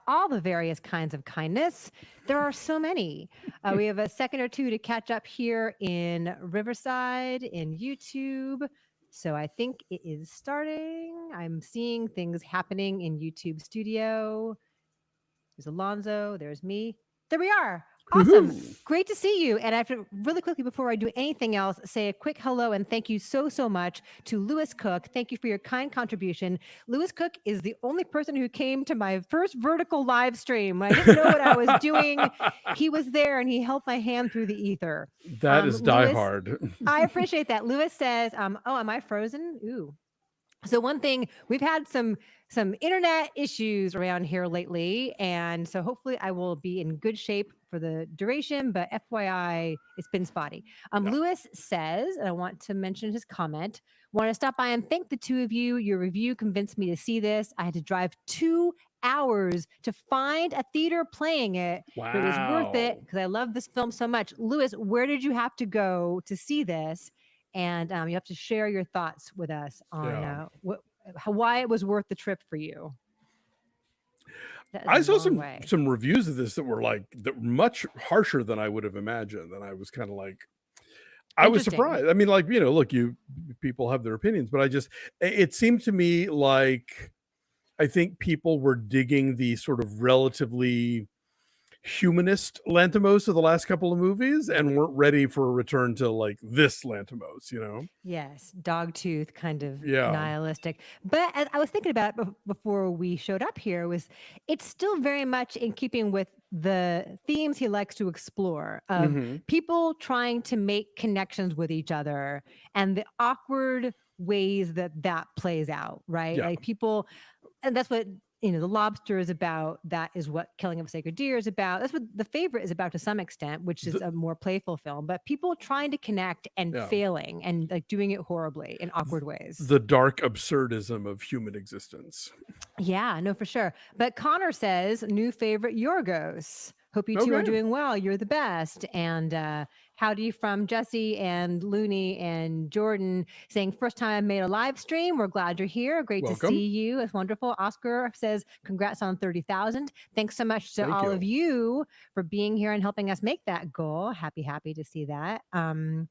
all the various kinds of kindness. There are so many. We have a second or two to catch up here in Riverside in YouTube. So I think it is starting. I'm seeing things happening in YouTube Studio. There's Alonso. There's me. There we are. Awesome. Woohoo! Great to see you. And I have to really quickly, before I do anything else, say a quick hello and thank you so, so much to Lewis Cook. Thank you for your kind contribution. Lewis Cook is the only person who came to my first vertical live stream. When I didn't know what I was doing, he was there and he held my hand through the ether. That is Lewis, diehard. I appreciate that. Lewis says, oh, am I frozen? Ooh. So one thing, we've had some internet issues around here lately, and so hopefully I will be in good shape for the duration, but FYI, it's been spotty. Lewis says, and I want to mention his comment, want to stop by and thank the two of you. Your review convinced me to see this. I had to drive 2 hours to find a theater playing it, but it was worth it because I love this film so much. Lewis, where did you have to go to see this? And you have to share your thoughts with us on why it was worth the trip for you. I saw some reviews of this that were much harsher than I would have imagined, and I was kind of like, I was surprised. I mean, like, you know, look, people have their opinions, but it seemed to me like I think people were digging the sort of relatively humanist Lanthimos of the last couple of movies and weren't ready for a return to like this Lanthimos, you know? Yes, dogtooth kind of nihilistic. But as I was thinking about it before we showed up here, it's still very much in keeping with the themes he likes to explore of people trying to make connections with each other and the awkward ways that plays out, right? Like people, and that's what The Lobster is about. That is what Killing of a Sacred Deer is about. That's what The Favorite is about to some extent, which is a more playful film. But people trying to connect and failing and like doing it horribly in awkward ways. The dark absurdism of human existence. Yeah, no, for sure. But Connor says, new favorite, Yorgos. Hope you two are doing well. You're the best. And howdy from Jesse and Looney and Jordan saying, first time I made a live stream. We're glad you're here. Great to see you. It's wonderful. Oscar says, congrats on 30,000. Thanks so much to all of you for being here and helping us make that goal. Happy to see that. And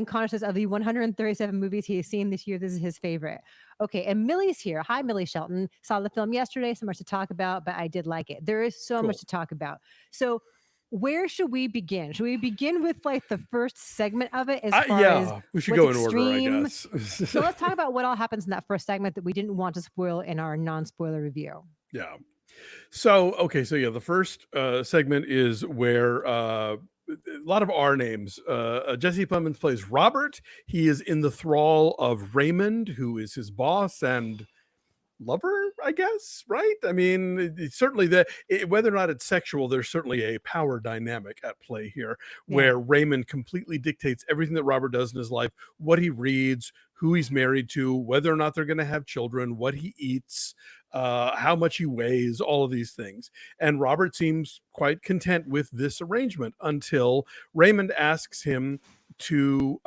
Connor says, of the 137 movies he has seen this year, this is his favorite. Okay, and Millie's here. Hi, Millie Shelton. Saw the film yesterday, so much to talk about, but I did like it. There is so much to talk about. So where should we begin? Should we begin with like the first segment of it? We should go in order, I guess. So let's talk about what all happens in that first segment that we didn't want to spoil in our non-spoiler review. Yeah. So, the first segment is where a lot of our names. Jesse Plemons plays Robert. He is in the thrall of Raymond, who is his boss and lover, I guess, right? I mean, it's certainly whether or not it's sexual, there's certainly a power dynamic at play here where Raymond completely dictates everything that Robert does in his life, what he reads, who he's married to, whether or not they're going to have children, what he eats, how much he weighs, all of these things. And Robert seems quite content with this arrangement until Raymond asks him to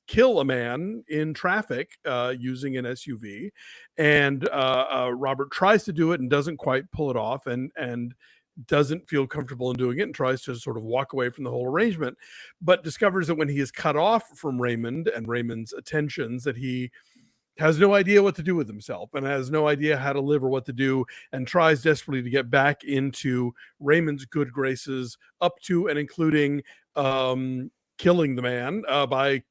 kill a man in traffic using an SUV. And Robert tries to do it and doesn't quite pull it off and doesn't feel comfortable in doing it and tries to sort of walk away from the whole arrangement, but discovers that when he is cut off from Raymond and Raymond's attentions, that he has no idea what to do with himself and has no idea how to live or what to do, and tries desperately to get back into Raymond's good graces, up to and including killing the man by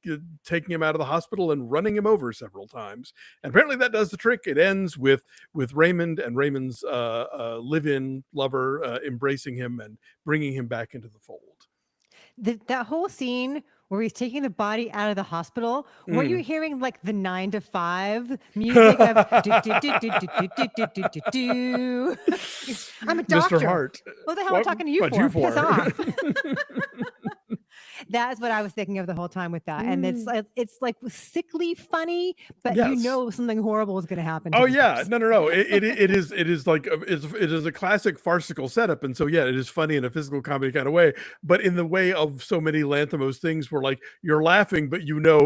taking him out of the hospital and running him over several times. And apparently that does the trick. It ends with Raymond and Raymond's live-in lover embracing him and bringing him back into the fold. That whole scene where he's taking the body out of the hospital, were you hearing like the 9 to 5 music of I'm a doctor. Mr. Hart. What the hell am I talking to you for? Piss off. That's what I was thinking of the whole time with that. And it's like sickly funny, but you know something horrible is going to happen. Oh yeah. No. It is like, it is a classic farcical setup. And so, yeah, it is funny in a physical comedy kind of way, but in the way of so many Lanthimos things where like you're laughing, but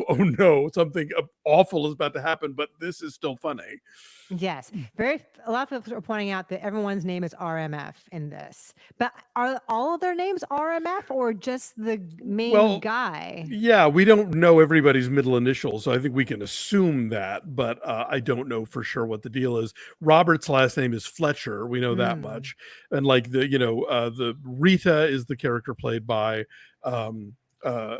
oh no, something awful is about to happen, but this is still funny. Yes, a lot of people are pointing out that everyone's name is RMF in this. But are all of their names RMF or just the main Well, guy? yeah, we don't know everybody's middle initials, so I think we can assume that, but I don't know for sure what the deal is. Robert's last name is Fletcher. We know that Mm. much, and like the Rita is the character played by um, uh,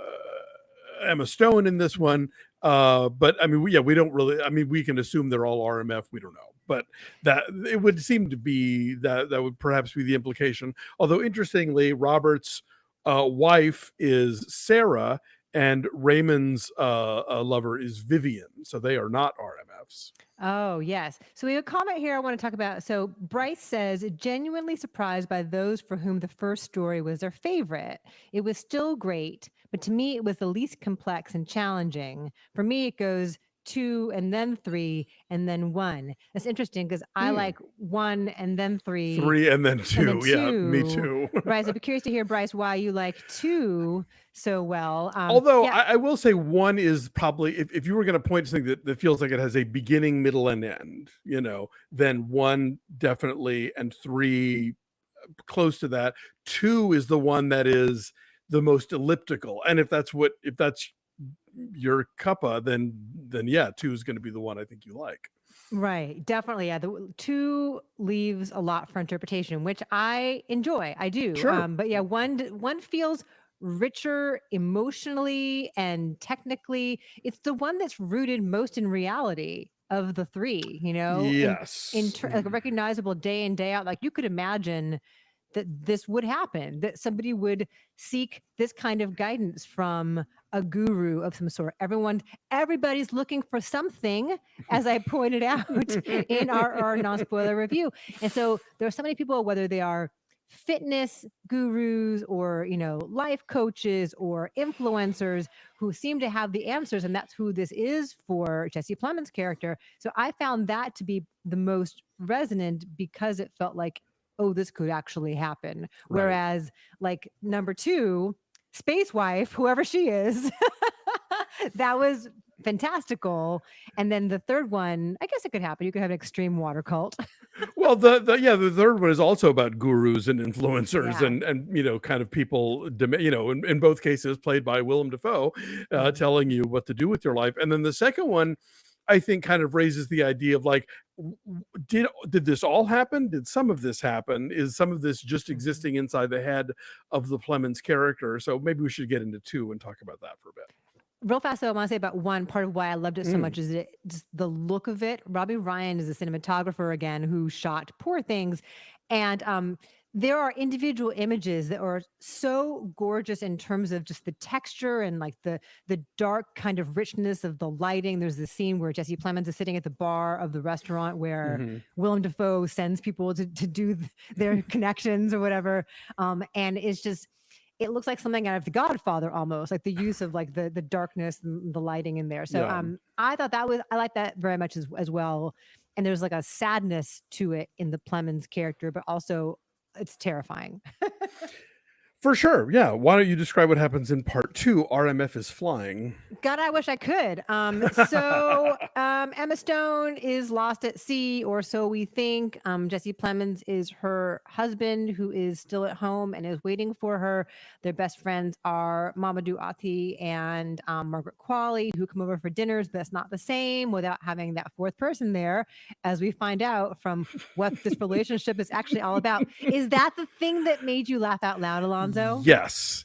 Emma Stone in this one. But I mean, we don't really. I mean, we can assume they're all RMF. We don't know, but that it would seem to be that would perhaps be the implication. Although interestingly, Robert's wife is Sarah, and Raymond's lover is Vivian. So they are not RMFs. Oh, yes. So we have a comment here I want to talk about. So Bryce says, genuinely surprised by those for whom the first story was their favorite. It was still great, but to me, it was the least complex and challenging. For me, it goes 2 and then 3 and then 1. That's interesting because I like 1 and then 3 3 and then and then 2. Yeah, me 2. too. Bryce, I'd be curious to hear, Bryce, why you like 2 so well. Although Yeah. I will say 1 is probably, if you were going to point to something that feels like it has a beginning, middle, and end, then 1 definitely, and 3 close to that. 2 is the one that is the most elliptical. And if that's your cuppa, then yeah, 2 is going to be the one I think you like. Right, definitely. Yeah, the 2 leaves a lot for interpretation, which I enjoy. I do. Sure. But yeah, one feels richer emotionally and technically. It's the one that's rooted most in reality of the 3. Yes. Like a recognizable day in day out. Like you could imagine that this would happen, that somebody would seek this kind of guidance from a guru of some sort. Everybody's looking for something, as I pointed out in our non-spoiler review. And so there are so many people, whether they are fitness gurus or life coaches or influencers, who seem to have the answers, and that's who this is for Jesse Plemons' character. So I found that to be the most resonant because it felt like, oh, this could actually happen. Right. Whereas like number 2, Space Wife, whoever she is, that was fantastical. And then the third one, I guess it could happen. You could have an extreme water cult. Well, the third one is also about gurus and influencers, Yeah. and kind of people, in both cases played by Willem Dafoe, telling you what to do with your life. And then the second one, I think, kind of raises the idea of like, did this all happen? Did some of this happen? Is some of this just existing inside the head of the Plemons character? So maybe we should get into 2 and talk about that for a bit. Real fast, though, I want to say about 1 part of why I loved it so much is just the look of it. Robbie Ryan is a cinematographer again who shot Poor Things, and there are individual images that are so gorgeous in terms of just the texture and like the dark kind of richness of the lighting. There's this scene where Jesse Plemons is sitting at the bar of the restaurant where Willem Dafoe sends people to do their connections or whatever, and it's just. It looks like something out of The Godfather almost, like the use of like the darkness and the lighting in there. So I thought I like that very much as well. And there's like a sadness to it in the Plemons character, but also it's terrifying. For sure. Yeah. Why don't you describe what happens in part 2? RMF is flying. God, I wish I could. So Emma Stone is lost at sea, or so we think. Jesse Plemons is her husband, who is still at home and is waiting for her. Their best friends are Mamoudou Athie and Margaret Qualley, who come over for dinners, but that's not the same without having that fourth person there, as we find out from what this relationship is actually all about. Is that the thing that made you laugh out loud, Alonso? Yes.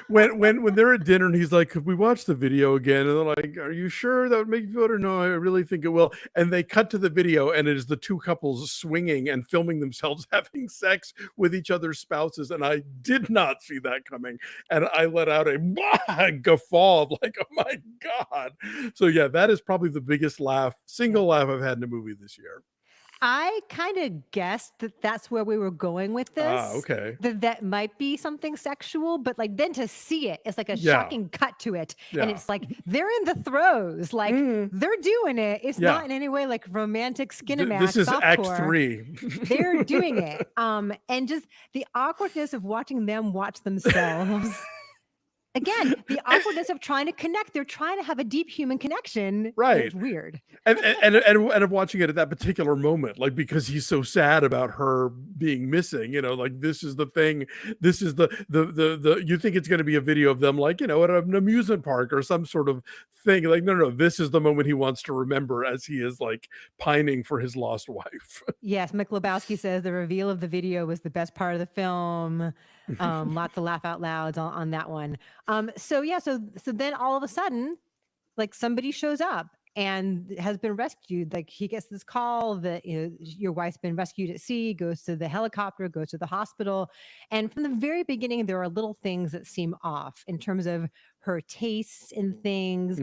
When they're at dinner and he's like, could we watch the video again? And they're like, are you sure that would make you feel better? No, I really think it will. And they cut to the video and it is the 2 couples swinging and filming themselves having sex with each other's spouses. And I did not see that coming. And I let out a guffaw of like, oh my God. So yeah, that is probably the biggest single laugh I've had in a movie this year. I kind of guessed that that's where we were going with this. Okay. That might be something sexual, but like then to see it, it's like a shocking cut to it. And it's like, they're in the throes, like they're doing it. It's not in any way like romantic Skinamax. This is softcore. Act 3. They're doing it. And just the awkwardness of watching them watch themselves. Again, the awkwardness of trying to connect. They're trying to have a deep human connection. And Right. it's weird. And of watching it at that particular moment, like, because he's so sad about her being missing, like, this is the thing. This is the you think it's going to be a video of them, like, at an amusement park or some sort of thing. Like, no, this is the moment he wants to remember as he is, like, pining for his lost wife. Yes, Mick Lebowski says the reveal of the video was the best part of the film. Lots of laugh out louds on that one. So then all of a sudden, like, somebody shows up and has been rescued. Like, he gets this call that your wife's been rescued at sea, goes to the helicopter, goes to the hospital. And from the very beginning, there are little things that seem off in terms of her tastes in things.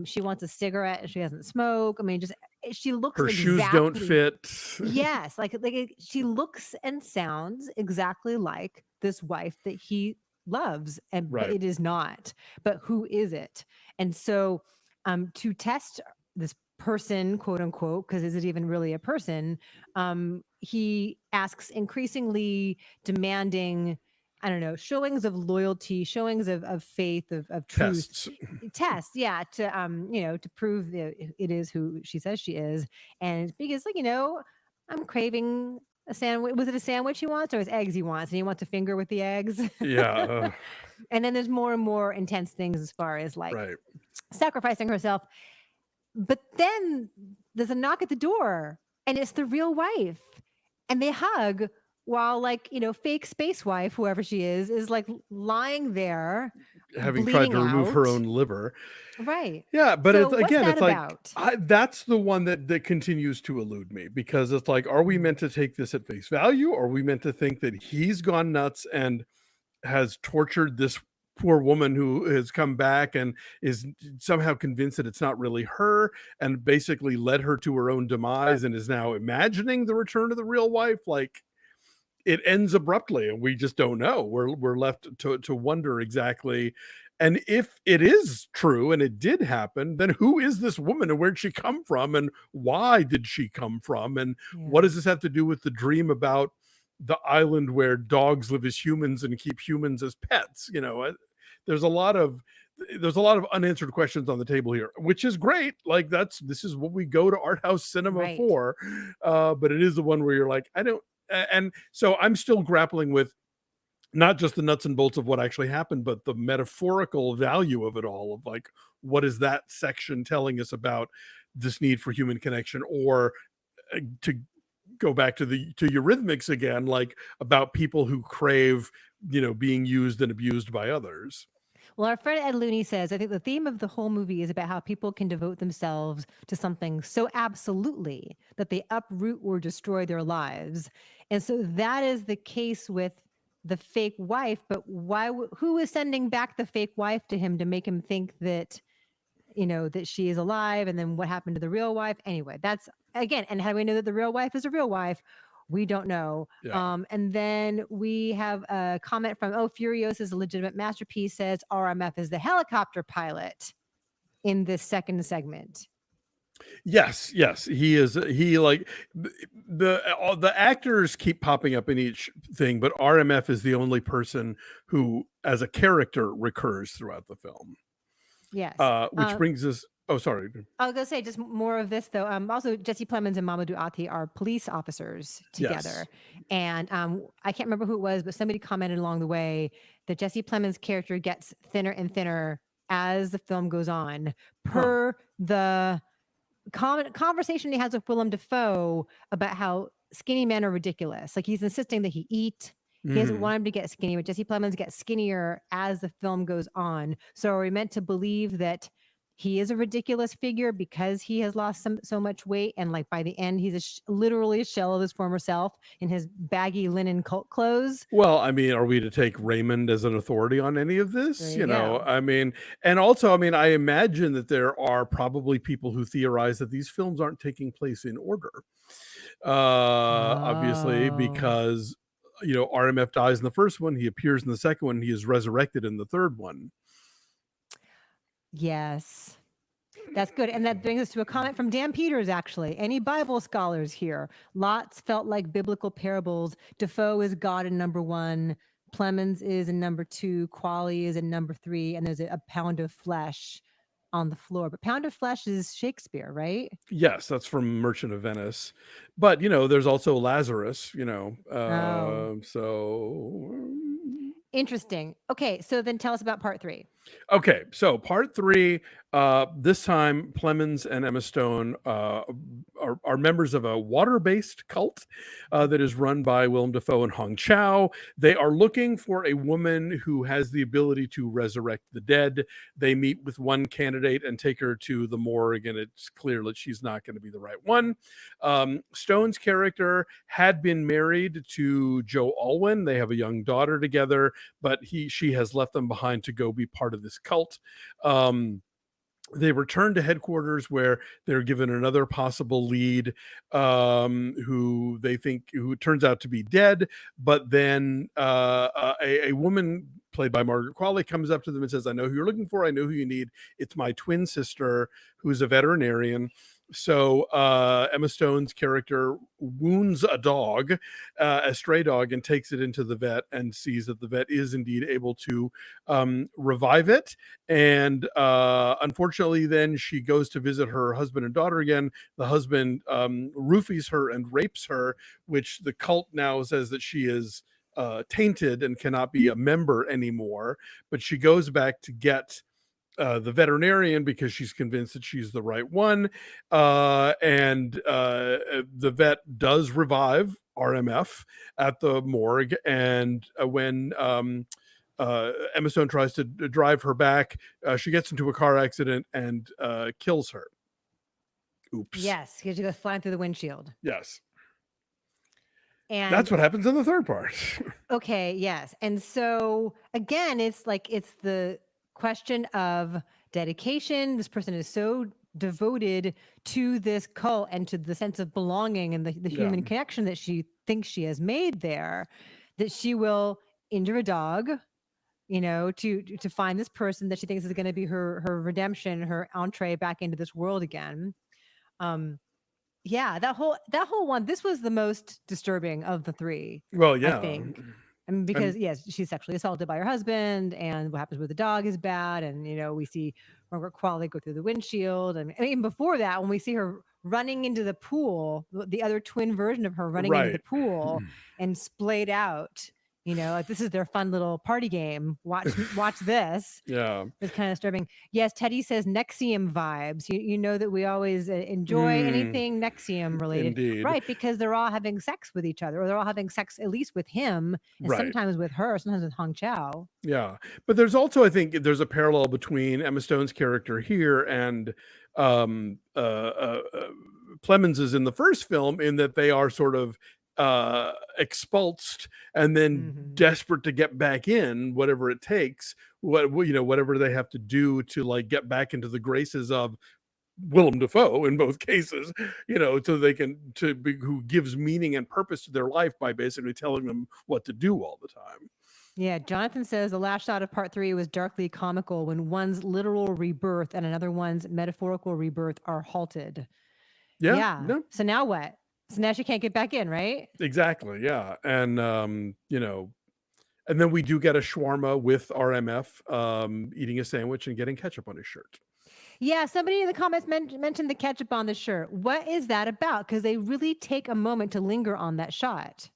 She wants a cigarette and she doesn't smoke. I mean, just she looks Her exactly, shoes don't fit. Yes, like she looks and sounds exactly like this wife that he loves, and Right. but it is not. But who is it? And so to test this person, quote unquote, because is it even really a person? He asks increasingly demanding, I don't know, showings of loyalty, showings of faith, of truth. Tests, yeah, to to prove that it is who she says she is. And because, like, I'm craving a sandwich. Was it a sandwich he wants, or his eggs he wants? And he wants a finger with the eggs. Yeah. And then there's more and more intense things as far as, like, Right. sacrificing herself. But then there's a knock at the door, and it's the real wife. And they hug while, like, fake space wife, whoever she is like lying there, having tried to remove her own liver. Right. Yeah, but So it's, what's again, that it's like, about? that's the one that continues to elude me, because it's like, are we meant to take this at face value? Or are we meant to think that he's gone nuts and has tortured this poor woman who has come back and is somehow convinced that it's not really her, and basically led her to her own demise, and is now imagining the return of the real wife? Like, it ends abruptly and we just don't know. We're left to wonder exactly. And if it is true and it did happen, then who is this woman and where'd she come from and why did she come from? And what does this have to do with the dream about the island where dogs live as humans and keep humans as pets? There's a lot of unanswered questions on the table here, which is great. Like, this is what we go to art house cinema for. But it is the one where you're like, I don't. And so I'm still grappling with not just the nuts and bolts of what actually happened, but the metaphorical value of it all, of, like, what is that section telling us about this need for human connection? Or to go back to Eurythmics again, like, about people who crave, being used and abused by others. Well, our friend Ed Looney says, I think the theme of the whole movie is about how people can devote themselves to something so absolutely that they uproot or destroy their lives. And so that is the case with the fake wife. But who is sending back the fake wife to him to make him think that, that she is alive? And then what happened to the real wife? Anyway, that's, again, and how do we know that the real wife is a real wife? We don't know. Yeah. And then we have a comment from, Furios is a legitimate masterpiece, says RMF is the helicopter pilot in this second segment. Yes, he is. He, like, the actors keep popping up in each thing, but RMF is the only person who, as a character, recurs throughout the film. Yes. Which brings us. Oh, sorry. I was gonna say just more of this though. Also, Jesse Plemons and Mamoudou Athie are police officers together, and I can't remember who it was, but somebody commented along the way that Jesse Plemons' character gets thinner and thinner as the film goes on, per the conversation he has with Willem Dafoe about how skinny men are ridiculous. Like, he's insisting that he eat. He doesn't want him to get skinny, but Jesse Plemons gets skinnier as the film goes on. So are we meant to believe that he is a ridiculous figure because he has lost so much weight, and, like, by the end he's literally a shell of his former self in his baggy linen cult clothes? Well, I mean, are we to take Raymond as an authority on any of this? You go. I mean, and also, I mean, I imagine that there are probably people who theorize that these films aren't taking place in order. Obviously, because, RMF dies in the first one, he appears in the second one, he is resurrected in the third one. Yes. That's good. And that brings us to a comment from Dan Peters, actually. Any Bible scholars here? Lots felt like biblical parables. Defoe is God in number one. Plemons is in number 2, Qualley is in number 3, and there's a pound of flesh on the floor. But Pound of Flesh is Shakespeare, right? Yes, that's from Merchant of Venice. But there's also Lazarus. Oh, So interesting. Okay, so then tell us about part 3. okay, so part 3. This time, Plemons and Emma Stone are members of a water-based cult that is run by Willem Dafoe and Hong Chau. They are looking for a woman who has the ability to resurrect the dead. They meet with one candidate and take her to the morgue, and it's clear that she's not going to be the right one. Stone's character had been married to Joe Alwyn. They have a young daughter together, but she has left them behind to go be part of this cult. They return to headquarters where they're given another possible lead, who turns out to be dead. But then a woman played by Margaret Qualley comes up to them and says, "I know who you're looking for. I know who you need. It's my twin sister, who's a veterinarian." So Emma Stone's character wounds a stray dog, and takes it into the vet, and sees that the vet is indeed able to revive it. And unfortunately, then she goes to visit her husband and daughter again. The husband roofies her and rapes her, which the cult now says that she is tainted and cannot be a member anymore. But she goes back to get the veterinarian because she's convinced that she's the right one. And the vet does revive RMF at the morgue. And when Emma Stone tries to drive her back, she gets into a car accident and kills her. Oops. Yes, because she goes flying through the windshield. Yes. And that's what happens in the third part. Okay, yes. And so again, it's the question of dedication. This person is so devoted to this cult and to the sense of belonging and the human connection that she thinks she has made there, that she will injure a dog, to find this person that she thinks is going to be her redemption, her entree back into this world again. Yeah, that whole one, this was the most disturbing of the 3. Well, yeah. I think. I mean, because yes, she's sexually assaulted by her husband, and what happens with the dog is bad. And we see Margaret Qualley go through the windshield, and even before that, when we see her running into the pool, the other twin version of her running into the pool and splayed out. This is their fun little party game. Watch this. Yeah. It's kind of disturbing. Yes, Teddy says NXIVM vibes. You know that we always enjoy anything NXIVM related. Indeed. Right, because they're all having sex with each other, or they're all having sex at least with him, and sometimes with her, sometimes with Hong Chau. Yeah. But there's also, I think, there's a parallel between Emma Stone's character here and Plemons is in the first film, in that they are sort of expulsed and then desperate to get back in, whatever it takes, whatever they have to do to get back into the graces of Willem Dafoe in both cases, so they can who gives meaning and purpose to their life by basically telling them what to do all the time. Yeah, Jonathan says the last shot of part 3 was darkly comical when one's literal rebirth and another one's metaphorical rebirth are halted. Yeah. No. So now what? So now she can't get back in, right? Exactly. Yeah. And, and then we do get a shawarma with RMF eating a sandwich and getting ketchup on his shirt. Yeah, somebody in the comments mentioned the ketchup on the shirt. What is that about? Because they really take a moment to linger on that shot.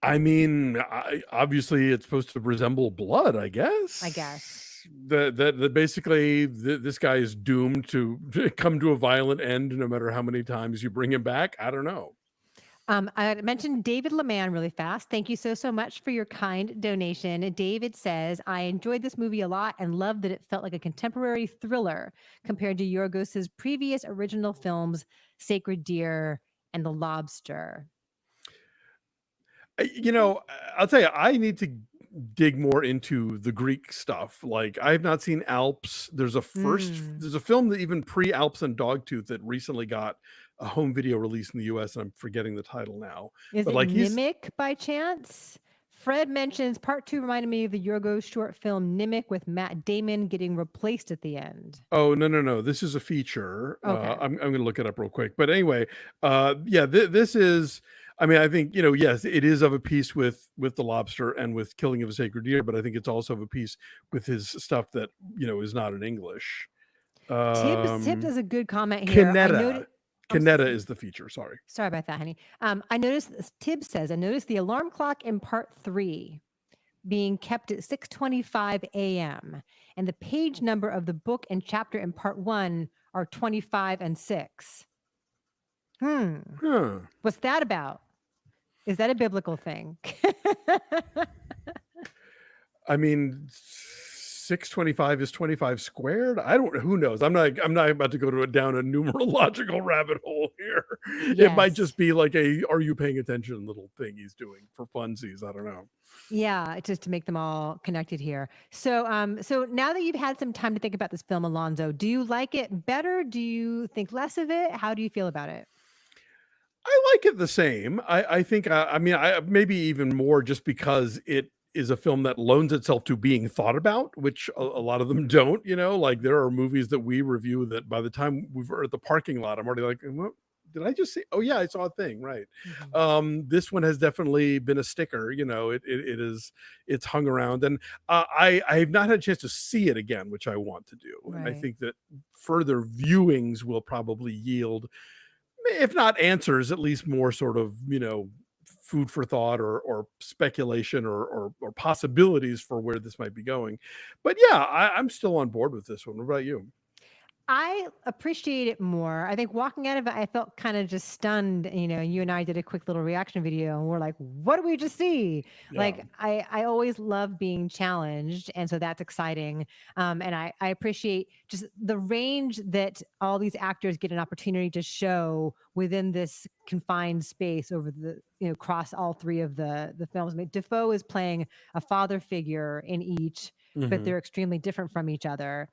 I mean, obviously it's supposed to resemble blood, I guess. That basically this guy is doomed to come to a violent end no matter how many times you bring him back. I don't know. I mentioned David LeMan really fast. Thank you so much for your kind donation. David says, I enjoyed this movie a lot and loved that it felt like a contemporary thriller compared to Yorgos's previous original films, Sacred Deer and The Lobster. I'll tell you, I need to dig more into the Greek stuff. I have not seen Alps. There's a film that even pre-Alps and Dogtooth that recently got a home video release in the US, and I'm forgetting the title now. Is it Nimic by chance? Fred mentions part 2 reminded me of the Yorgos short film Nimic with Matt Damon getting replaced at the end. Oh, no. This is a feature. Okay. I'm going to look it up real quick. But anyway, this is I mean, I think, you know, yes, it is of a piece with the lobster and with Killing of a Sacred Deer, but I think it's also of a piece with his stuff that, you know, is not in English. Tibbs is a good comment here. I Canetta. noted. Canetta is the feature. Sorry. Sorry about that, honey. I noticed Tibbs says, I noticed the alarm clock in part 3 being kept at 6:25 a.m. and the page number of the book and chapter in part 1 are 25 and 6. Huh. What's that about? Is that a biblical thing? I mean, 625 is 25 squared. I don't. Who knows? I'm not about to go down a numerological rabbit hole here. It might Yes. just be like a "Are you paying attention?" little thing he's doing for funsies. I don't know. Yeah, just to make them all connected here. So now that you've had some time to think about this film, Alonso, do you like it better? Do you think less of it? How do you feel about it? I like it the same. I think. I mean, I maybe even more just because it is a film that loans itself to being thought about, which a lot of them don't. You know, like there are movies that we review that by the time we're at the parking lot, I'm already like, what did I just see? Oh yeah, I saw a thing. Right. Mhm. This one has definitely been a sticker. You know, it is it's hung around, and I have not had a chance to see it again, which I want to do, and I Right. think that further viewings will probably yield, if not answers, at least more sort of, you know, food for thought or speculation or possibilities for where this might be going. But yeah, I'm still on board with this one. What about you? I appreciate it more. I think walking out of it, I felt kind of just stunned. You know, you and I did a quick little reaction video, and we're like, "What did we just see?" Yeah. Like, I always love being challenged, and so that's exciting. And I appreciate just the range that all these actors get an opportunity to show within this confined space over the across all three of the films. I mean, Defoe is playing a father figure in each, but Hmm. they're extremely different from each other.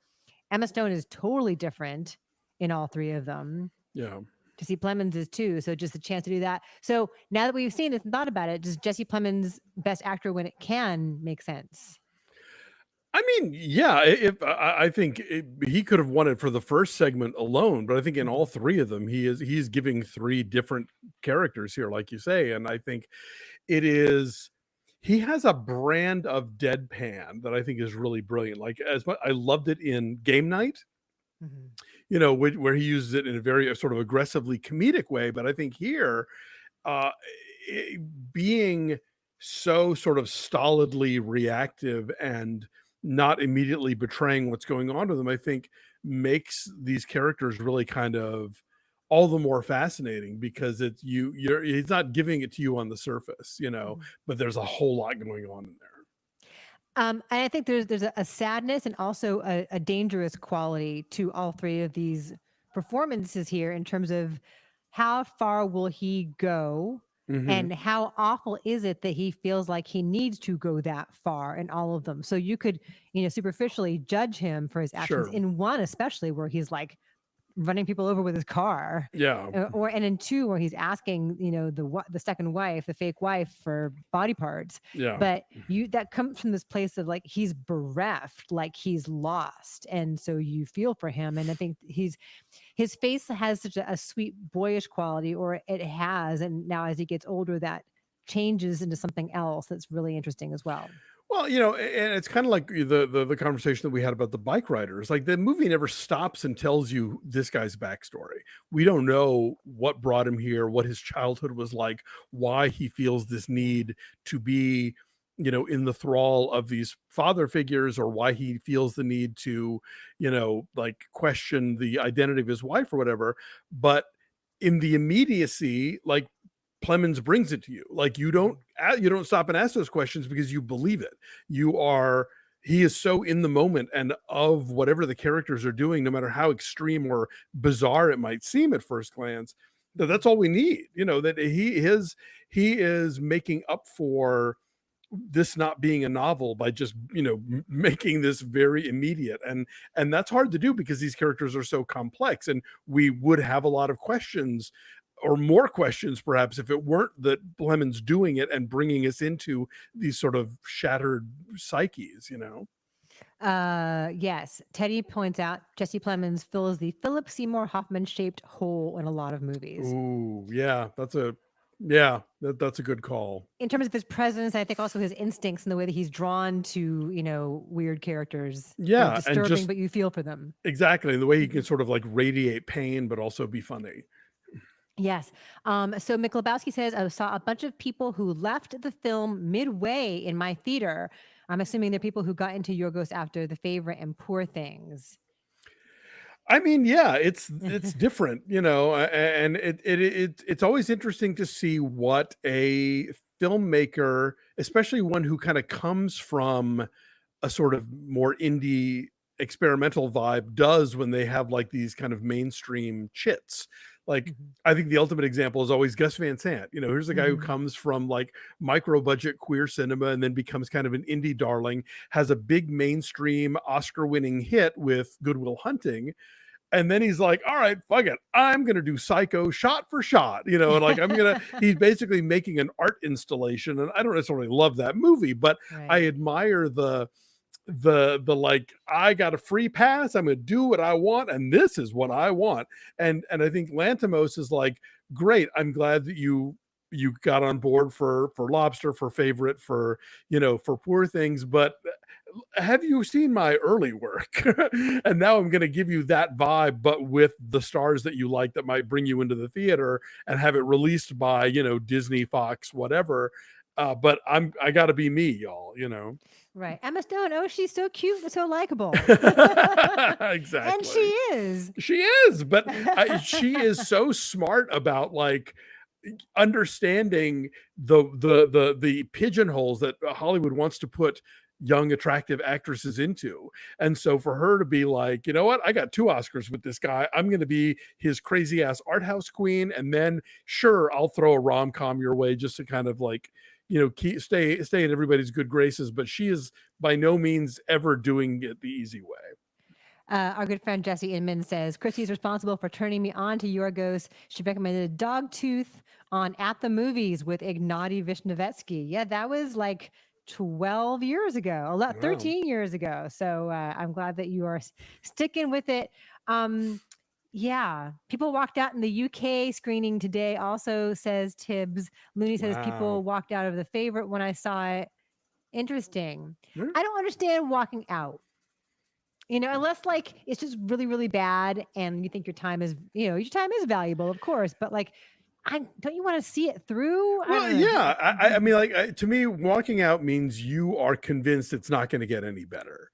Emma Stone is totally different in all three of them. Yeah. To see Plemons is too. So just a chance to do that. So now that we've seen this and thought about it, does Jesse Plemons best actor when it can make sense? I mean, yeah, if I think he could have won it for the first segment alone, but I think in all Mhm. three of them, he's giving three different characters here, like you say, and I think it is he has a brand of deadpan that I think is really brilliant. Like as much I loved it in Game Night, Mhm. you know, where he uses it in a very sort of aggressively comedic way. But I think here, uh, i- being so sort of stolidly reactive and not immediately betraying what's going on to them, I think makes these characters really kind of all the more fascinating because it's you're he's not giving it to you on the surface, you know, Mhm. but there's a whole lot going on in there. And I think there's a sadness and also a dangerous quality to all three of these performances here in terms of how far will he go Hmm. and how awful is it that he feels like he needs to go that far in all of them. So you could, superficially judge him for his actions Sure. in one, especially where he's like running people over with his car. Yeah. Or and in two where he's asking the second wife, the fake wife, for body parts, Yeah. but you that comes from this place of like he's bereft, like he's lost, and so you feel for him. And I think his face has such a sweet boyish quality, or it has, and now as he gets older that changes into something else that's really interesting as well. Well, you know, and it's kind of like the conversation that we had about the bike riders. Like the movie never stops and tells you this guy's backstory. We don't know what brought him here, what his childhood was like, why he feels this Yeah. need to be, you know, in the thrall of these father figures, or why he feels the need to, you know, like question the identity of his wife or whatever. But in the immediacy, like Plemons brings it to you. Like Mhm. you don't stop and ask those questions because you believe it. You are he is so in the moment and of whatever the characters are doing, no matter how extreme or bizarre it might seem at first glance, that Mhm. that's all we need. You know, that he is making up for this not being a novel by just, you know, making this very immediate, and that's hard to do because these characters are so complex, and we would have a lot of questions or more questions perhaps if it weren't that Blemon's doing it and bringing us into these sort of shattered psyches, you know. Yes. Teddy points out Jesse Plemons fills the Philip Seymour Hoffman shaped hole in a lot of movies. Ooh, yeah, Yeah, that's a good call. In terms of his presence, I think also his instincts and the way that he's drawn to, weird characters who are Yeah, and disturbing, just but you feel for them. exactly the way he can sort of like radiate pain, but also be funny. Yes. So Mick Lebowski says, I saw a bunch of people who left the film midway in my theater. I'm assuming they're people who got into Yorgos after The Favorite and Poor Things. I mean, yeah, it's different, and it's always interesting to see what a filmmaker, especially one who kind of comes from a sort of more indie experimental vibe, does when they have like these kind of mainstream chits. Like, Mhm. I think the ultimate example is always Gus Van Sant. Here's a guy who Mhm. comes from like micro budget queer cinema and then becomes kind of an indie darling, has a big mainstream Oscar winning hit with Good Will Hunting, and then he's like, all right, fuck it, I'm gonna do Psycho shot for shot, and like he's basically making an art installation. And I don't necessarily love that movie, but I Right. admire the like, I got a free pass, I'm gonna do what I want, and this is what I want. And I think Lanthimos is like, great, I'm glad that you got on board for Lobster, for Favorite, for for Poor Things, but have you seen my early work? And now I'm going to give you that vibe, but with the stars that you like that might bring you into the theater, and have it released by, Disney, Fox, whatever. But I got to be me, y'all. Right. Emma Stone. Oh, she's so cute and so likable. And she Exactly. is. She is, but she is so smart about like understanding the pigeonholes that Hollywood wants to put young attractive actresses into. And so for her to be like, you know what, I got 2 Oscars with this guy, I'm going to be his crazy ass art house queen, and then sure, I'll throw a rom-com your way just to kind of like, stay in everybody's good graces. But she is by no means ever doing it the easy way. Our good friend Jesse Inman says, Christy's responsible for turning me on to Yorgos. She recommended Dogtooth on At the Movies with Ignatiy Vishnevetsky. Yeah, that was like 12 years ago, Wow. 13 years ago. So I'm glad that you are sticking with it. Yeah, people walked out in the UK screening today, also says Tibbs. Looney says Wow. people walked out of The Favorite when I saw it. Interesting. Yeah. I don't understand walking out. Unless like it's just really, really bad and you think your time is valuable, of course, but like, don't you want to see it through? I Well, don't know. yeah. I mean, like, to me, walking out means you are convinced it's not going to get any better.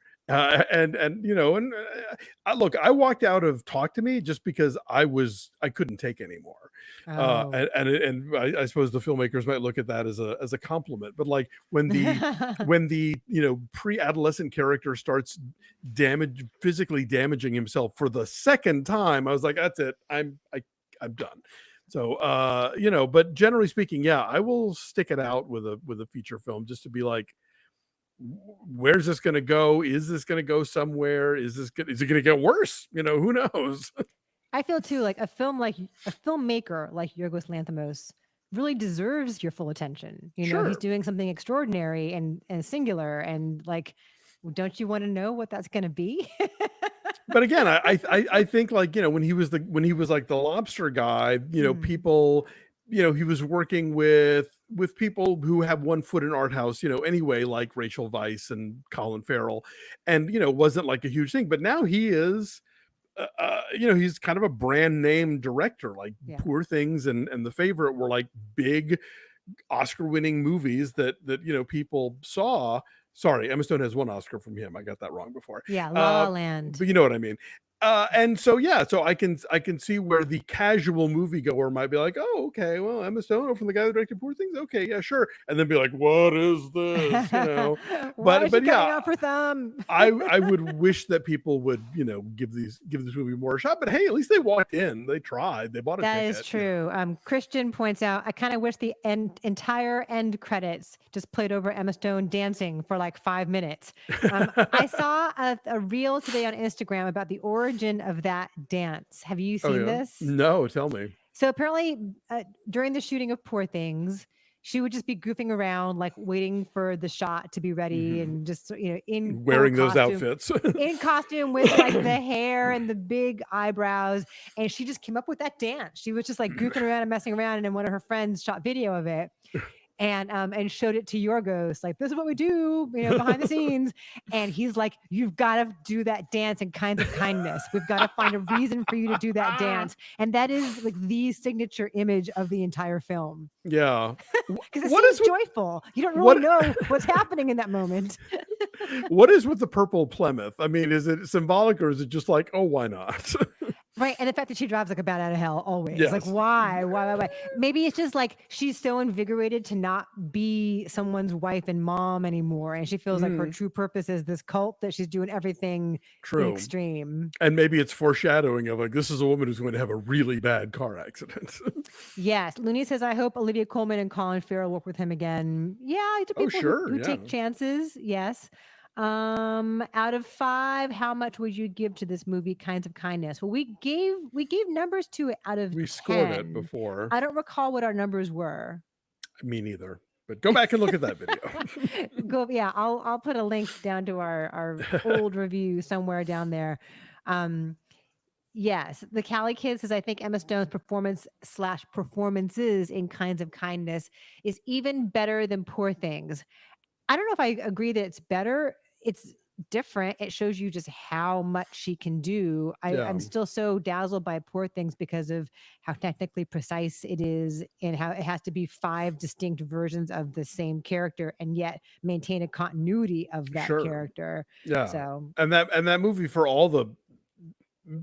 Look, I walked out of Talk to Me just because I couldn't take anymore. Oh. I suppose the filmmakers might look at that as a compliment. But like when the pre-adolescent character starts physically damaging himself for the second time, I was like, that's it. I'm done. So but generally speaking, yeah, I will stick it out with a feature film just to be like, where's this going to go? Is this going to go somewhere? Is it going to get worse? Who knows? I feel too like a filmmaker like Yorgos Lanthimos really deserves your full attention. He's Sure. doing something extraordinary and singular, and like, don't you want to know what that's going to be? But again, I think like, when he was like the Lobster guy, Mm, people, he was working with people who have one foot in art house, anyway, like Rachel Weisz and Colin Farrell, and wasn't like a huge thing. But now he is, he's kind of a brand name director. Like yeah. Poor Things and The Favorite were like big Oscar winning movies that people saw. Sorry, Emma Stone has 1 Oscar from him. I got that wrong before. Yeah. La La But Land. you know what I mean. And so yeah, so I can see where the casual moviegoer might be like, oh, okay, well, Emma Stone from the guy that directed Poor Things, okay, yeah, sure, and then be like, what is this, Why is she But cutting yeah, off her thumb? I would wish that people would give this movie more a shot. But hey, at least they walked in, they tried, they bought a That is ticket. true. Christian points out, I kind of wish the entire end credits just played over Emma Stone dancing for like 5 minutes. I saw a reel today on Instagram about the origin of that dance. Have you Oh seen yeah, this? no, tell me. So apparently, during the shooting of Poor Things, she would just be goofing around, like waiting for the shot to be ready, Mhm. and just in full Wearing those outfits. with like the hair and the big eyebrows. And she just came up with that dance. She was just like goofing around and messing around, and then one of her friends shot video of it and showed it to Yorgos, like, this is what we do, behind the scenes. And he's like, you've got to do that dance in Kinds of Kindness. We've got to find a reason for you to do that dance. And that is like the signature image of the entire film. Yeah. Because it What seems is with joyful. You don't really what know what's happening in that moment. what is with the purple Plymouth? I mean, is it symbolic or is it just like, oh, why not? Right. And the fact that she drives like a bat out of hell always. Like, Yes. why? Why? Maybe it's just like she's so invigorated to not be someone's wife and mom anymore. And she feels like her Mm, true purpose is this cult, that she's doing everything in true. extreme. And maybe it's foreshadowing of like, this is a woman who's going to have a really bad car accident. Yes. Looney says, I hope Olivia Colman and Colin Farrell work with him again. Yeah, to Oh, people who, sure. who Yeah. take chances. Yes. Out of 5, how much would you give to this movie, Kinds of Kindness? Well, we gave numbers to it out of We scored it 10. before. I don't recall what our numbers were. Me neither. But go back and look at that video. Yeah, I'll put a link down to our old review somewhere down there. Um, yes, the Cali Kid says, I think Emma Stone's performances in Kinds of Kindness is even better than Poor Things. I don't know if I agree that it's better. It's different. It shows you just how much she can do. Yeah, I'm still so dazzled by Poor Things because of how technically precise it is, and how it has to be 5 distinct versions of the same character and yet maintain a continuity of that sure. character. Yeah. So And that movie, for all the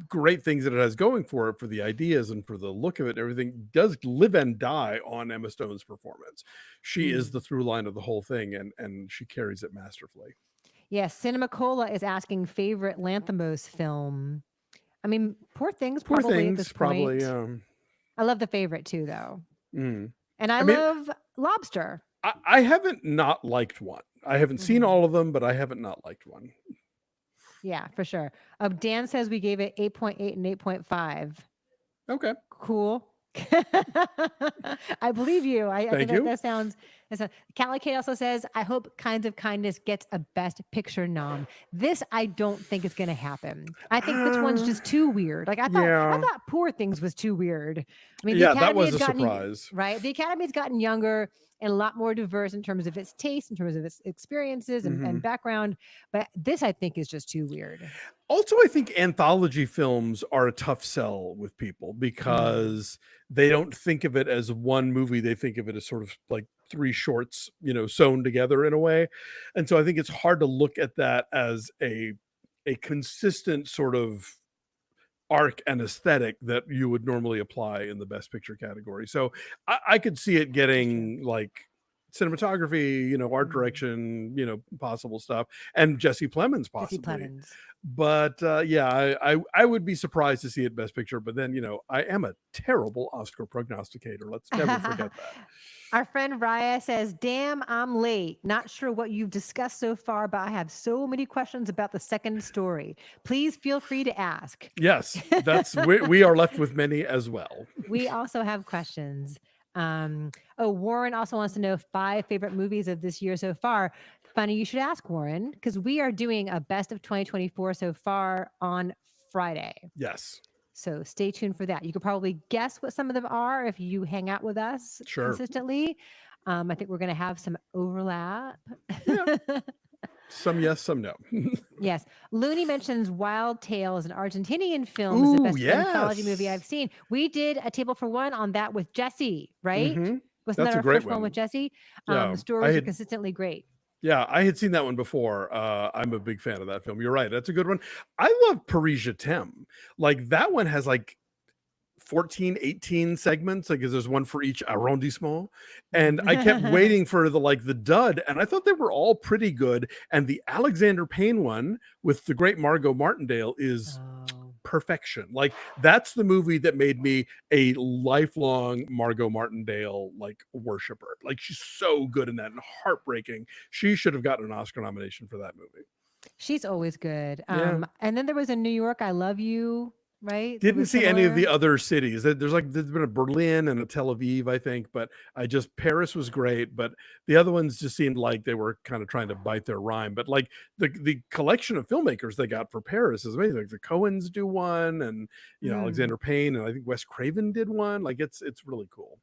great things that it has going for it, for the ideas and for the look of it and everything, does live and die on Emma Stone's performance. She is mm. the through line of the whole thing, and she carries it masterfully. Yes, Cinema Cola is asking favorite Lanthimos film. I mean, Poor Things Poor probably at this Things, probably. point. I love the favorite too, though. Mm. And I I mean, love Lobster. I haven't not liked one. I haven't seen Mhm. all of them, but I haven't not liked one. Yeah, for sure. Dan says we gave it 8.8 and 8.5. Okay. Cool. I believe you. I think Thank you. that sounds. Cali Kate also says, I hope Kinds of Kindness gets a Best Picture nom. This I don't think is going to happen. I think this one's just too weird. Like I Yeah. thought Poor Things was too weird. I mean, the Yeah, that Academy was has a gotten surprise. right. The Academy has gotten younger and a lot more diverse in terms of its taste, in terms of its experiences Mhm. and background. But this, I think, is just too weird. Also, I think anthology films are a tough sell with people Mm. because they don't think of it as one movie. They think of it as sort of like 3 shorts, sewn together in a way. And so I think it's hard to look at that as a consistent sort of arc and aesthetic that you would normally apply in the best picture category. So I could see it That's true. getting like cinematography, art Mm. direction, possible stuff, and Jesse Plemons Jesse possibly. Plemons. But yeah, I would be surprised to see it best picture. But then I am a terrible Oscar prognosticator. Let's never forget that. Our friend Raya says, damn, I'm late. Not sure what you've discussed so far, but I have so many questions about the second story. Please feel free to ask. Yes, we are left with many as well. We also have questions. Warren also wants to know 5 favorite movies of this year so far. Funny you should ask, Warren, because we are doing a best of 2024 so far on Friday. Yes. So stay tuned for that. You could probably guess what some of them are if you hang out with us consistently. I think we're going to have some overlap. Yeah. Some yes, some no. Yes. Looney mentions Wild Tales, an Argentinian film, is the best anthology movie I've seen. We did a table for one on that with Jesse, right? Mm-hmm. Wasn't That's that a our great first one with Jesse? Yeah, The stories are consistently great. Yeah, I had seen that one before. I'm a big fan of that film. You're right. That's a good one. I love Paris Je T'aime. Like that one has like 14, 18 segments. Like there's one for each arrondissement. And I kept waiting for the dud. And I thought they were all pretty good. And the Alexander Payne one with the great Margot Martindale is perfection. Like that's the movie that made me a lifelong Margot Martindale worshiper. Like she's so good in that and heartbreaking. She should have gotten an Oscar nomination for that movie. She's always good. Yeah. And then there was a New York, I Love You. right? That Didn't was see any of the similar. other cities. There's been a Berlin and a Tel Aviv, I think, but Paris was great, but the other ones just seemed like they were kind of trying to bite their rhyme. But like the collection of filmmakers they got for Paris is amazing. Like the Coens do one, and Mm. Alexander Payne, and I think Wes Craven did one. Like it's really cool.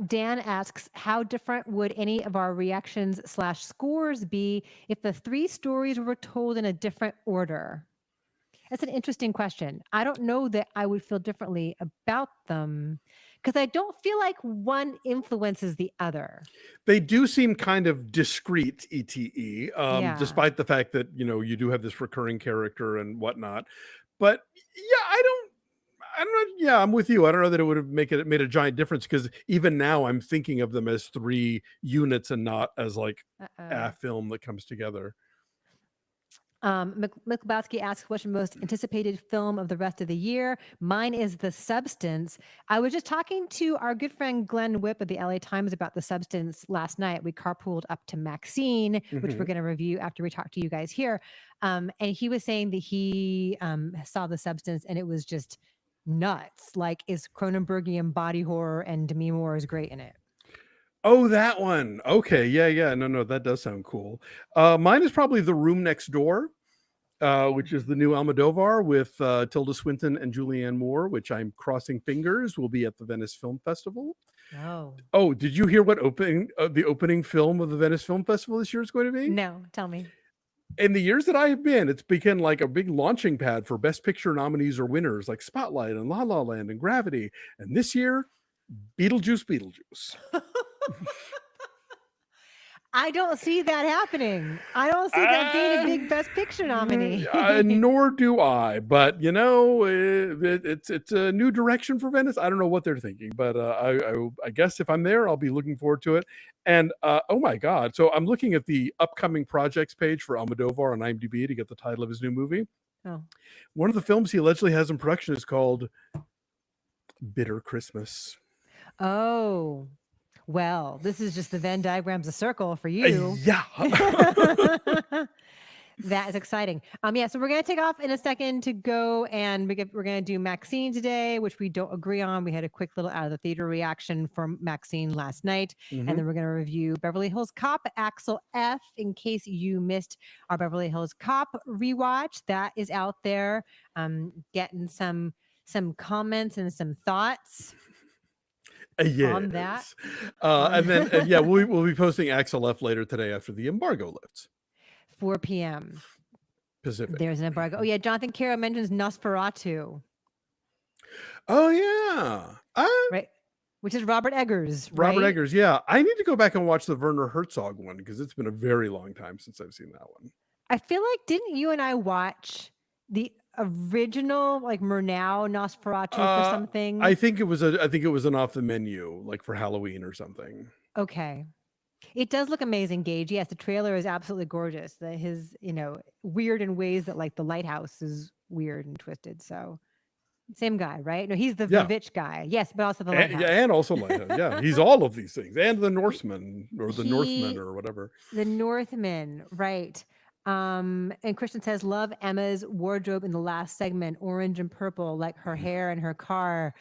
Dan asks, how different would any of our reactions / scores be if the 3 stories were told in a different order? That's an interesting question. I don't know that I would feel differently about them because I don't feel like one influences the other. They do seem kind of discreet, Yeah. despite the fact that you do have this recurring character and whatnot. But yeah, I don't know. Yeah, I'm with you. I don't know that it would have made a giant difference because even now I'm thinking of them as 3 units and not as like a Uh-oh. film that comes together. Miklobowski asks, what's your most anticipated film of the rest of the year? Mine is The Substance. I was just talking to our good friend Glenn Whipp of the LA Times about The Substance last night. We carpooled up to Maxine, which we're going to review after we talk to you guys here. And he was saying that he saw The Substance and it was just nuts. Like, is Cronenbergian body horror, and Demi Moore is great in it. Oh, that one. Okay, yeah. No, that does sound cool. Mine is probably The Room Next Door, which is the new Almodovar with Tilda Swinton and Julianne Moore, which I'm crossing fingers will be at the Venice Film Festival. Oh. Oh, did you hear what the opening film of the Venice Film Festival this year is going to be? No, tell me. In the years that I have been, it's become like a big launching pad for Best Picture nominees or winners like Spotlight and La La Land and Gravity. And this year, Beetlejuice. I don't see that happening. I don't see that being a big Best Picture nominee. Nor do I, but it's a new direction for Venice. I don't know what they're thinking, but I guess if I'm there, I'll be looking forward to it. And oh my God, so I'm looking at the upcoming projects page for Almodovar on IMDb to get the title of his new movie. Oh. One of the films he allegedly has in production is called Bitter Christmas. Oh. Well, this is just the Venn diagram's a circle for you. Yeah. That is exciting. Yeah, so we're going to take off in a second to go, and we're going to do Maxine today, which we don't agree on. We had a quick little out of the theater reaction from Maxine last night, and then we're going to review Beverly Hills Cop, Axel F, in case you missed our Beverly Hills Cop rewatch. That is out there. Getting some comments and some thoughts. Yes. On that. And then we'll be posting Axel F later today after the embargo lifts. 4 p.m. Pacific. There's an embargo. Oh yeah, Jonathan Caro mentions Nosferatu. Oh yeah. Right. Which is Robert Eggers. Robert right? Eggers, yeah. I need to go back and watch the Werner Herzog one because it's been a very long time since I've seen that one. I feel like didn't you and I watch the original like Murnau Nosferatu for something? I think it was an off the menu, like for Halloween or something. Okay. It does look amazing, Gage. Yes, the trailer is absolutely gorgeous. His, weird in ways that like the lighthouse is weird and twisted. So same guy, right? No, he's the Vivitch guy. Yes, but also the lighthouse. And also lighthouse. Yeah, he's all of these things. And the Norseman or the Northman or whatever. The Northman, right. And Christian says, love Emma's wardrobe in the last segment, orange and purple, like her hair and her car.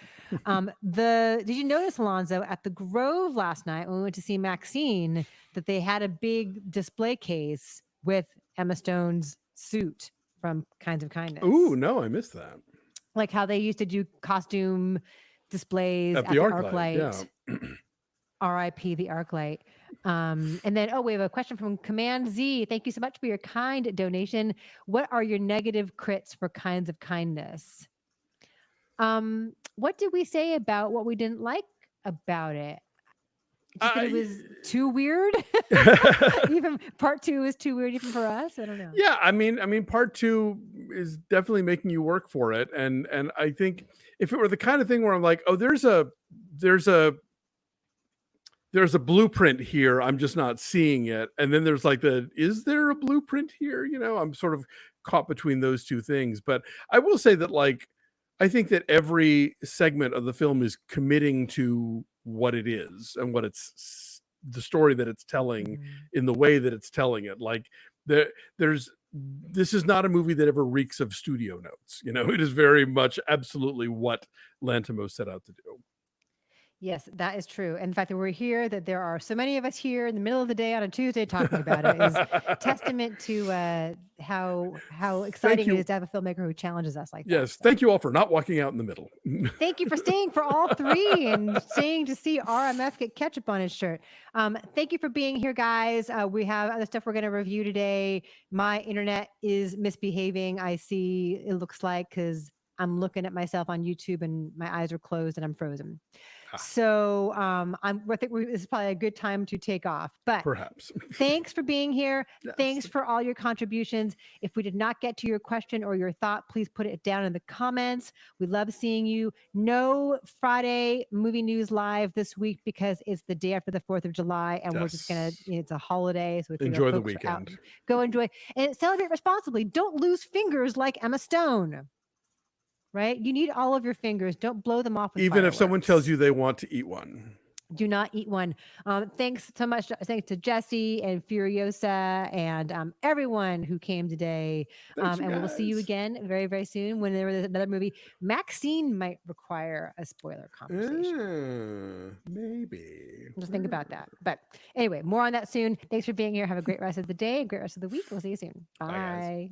Did you notice, Alonso, at the Grove last night when we went to see Maxine, that they had a big display case with Emma Stone's suit from Kinds of Kindness? Ooh, no, I missed that. Like how they used to do costume displays at the ArcLight. Yeah. R.I.P. the ArcLight. And then, we have a question from Command Z. Thank you so much for your kind donation. What are your negative crits for Kinds of Kindness? What did we say about what we didn't like about it? Just that it was too weird. Even part 2 is too weird even for us. I don't know. Yeah, I mean, part 2 is definitely making you work for it, and I think if it were the kind of thing where I'm like, oh, there's a blueprint here, I'm just not seeing it, and then there's like is there a blueprint here? I'm sort of caught between those two things. But I will say that I think that every segment of the film is committing to what it is and what it's the story that it's telling in the way that it's telling it. Like there's this is not a movie that ever reeks of studio notes. You know, it is very much absolutely what Lanthimos set out to do. Yes, that is true. And the fact that we're here, that there are so many of us here in the middle of the day on a Tuesday talking about it is testament to how exciting it is to have a filmmaker who challenges us like that. Yes, thank you all for not walking out in the middle. Thank you for staying for all three and staying to see RMF get ketchup on his shirt. Thank you for being here, guys. We have other stuff we're going to review today. My internet is misbehaving. I see it looks like because I'm looking at myself on YouTube and my eyes are closed and I'm frozen. So I think this is probably a good time to take off. But perhaps. Thanks for being here. Yes. Thanks for all your contributions. If we did not get to your question or your thought, please put it down in the comments. We love seeing you. No Friday movie news live this week because it's the day after the 4th of July and we're just going to, it's a holiday. So enjoy the weekend. Go enjoy and celebrate responsibly. Don't lose fingers like Emma Stone. Right? You need all of your fingers. Don't blow them off with even fireworks. If someone tells you they want to eat one. Do not eat one. Thanks so much. Thanks to Jesse and Furiosa and everyone who came today. And we'll see you again very, very soon when there is another movie. Maxine might require a spoiler conversation. Maybe. Just think about that. But anyway, more on that soon. Thanks for being here. Have a great rest of the day, a great rest of the week. We'll see you soon. Bye. Bye, guys.